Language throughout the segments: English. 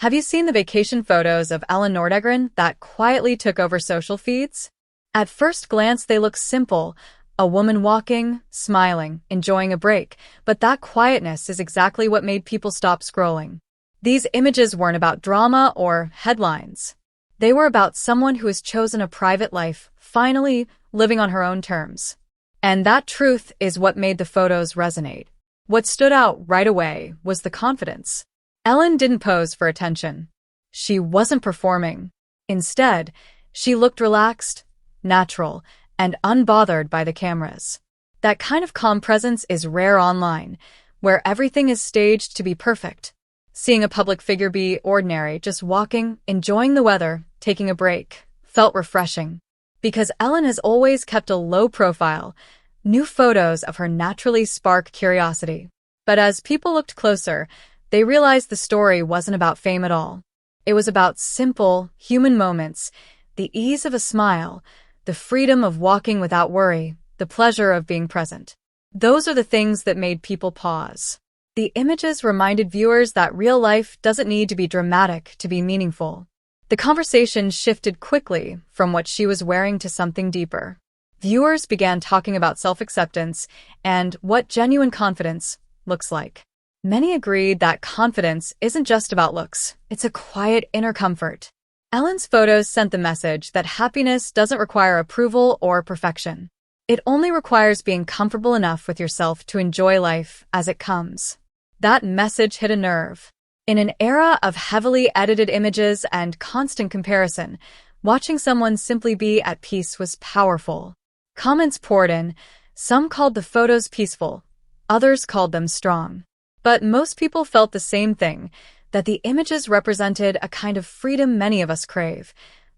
Have you seen the vacation photos of Elin Nordegren that quietly took over social feeds? At first glance, they look simple, a woman walking, smiling, enjoying a break, but that quietness is exactly what made people stop scrolling. These images weren't about drama or headlines. They were about someone who has chosen a private life, finally living on her own terms. And that truth is what made the photos resonate. What stood out right away was the confidence. Elin didn't pose for attention. She wasn't performing. Instead, she looked relaxed, natural, and unbothered by the cameras. That kind of calm presence is rare online, where everything is staged to be perfect. Seeing a public figure be ordinary, just walking, enjoying the weather, taking a break, felt refreshing. Because Elin has always kept a low profile, new photos of her naturally spark curiosity. But as people looked closer, they realized the story wasn't about fame at all. It was about simple, human moments, the ease of a smile, the freedom of walking without worry, the pleasure of being present. Those are the things that made people pause. The images reminded viewers that real life doesn't need to be dramatic to be meaningful. The conversation shifted quickly from what she was wearing to something deeper. Viewers began talking about self-acceptance and what genuine confidence looks like. Many agreed that confidence isn't just about looks, it's a quiet inner comfort. Elin's photos sent the message that happiness doesn't require approval or perfection. It only requires being comfortable enough with yourself to enjoy life as it comes. That message hit a nerve. In an era of heavily edited images and constant comparison, watching someone simply be at peace was powerful. Comments poured in. Some called the photos peaceful, others called them strong. But most people felt the same thing, that the images represented a kind of freedom many of us crave,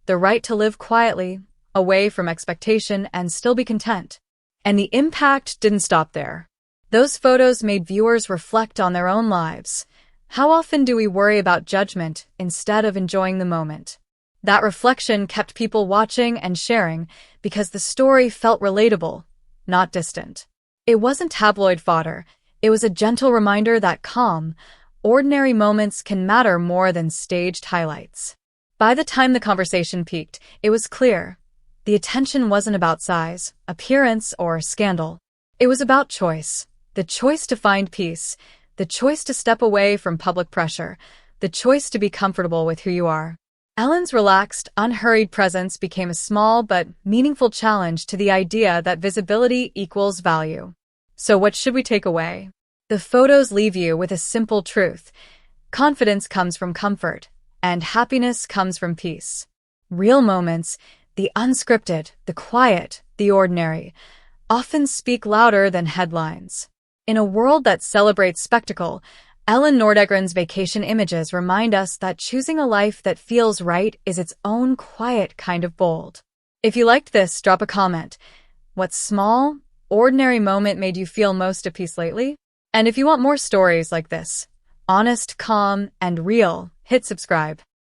the right to live quietly, away from expectation, and still be content. And the impact didn't stop there. Those photos made viewers reflect on their own lives. How often do we worry about judgment instead of enjoying the moment? That reflection kept people watching and sharing because the story felt relatable, not distant. It wasn't tabloid fodder. It was a gentle reminder that calm, ordinary moments can matter more than staged highlights. By the time the conversation peaked, it was clear. The attention wasn't about size, appearance, or scandal. It was about choice. The choice to find peace, the choice to step away from public pressure, the choice to be comfortable with who you are. Elin's relaxed, unhurried presence became a small but meaningful challenge to the idea that visibility equals value. So what should we take away? The photos leave you with a simple truth. Confidence comes from comfort, and happiness comes from peace. Real moments, the unscripted, the quiet, the ordinary, often speak louder than headlines. In a world that celebrates spectacle, Elin Nordegren's vacation images remind us that choosing a life that feels right is its own quiet kind of bold. If you liked this, drop a comment. What small, ordinary moment made you feel most at peace lately? And if you want more stories like this, honest, calm, and real, hit subscribe.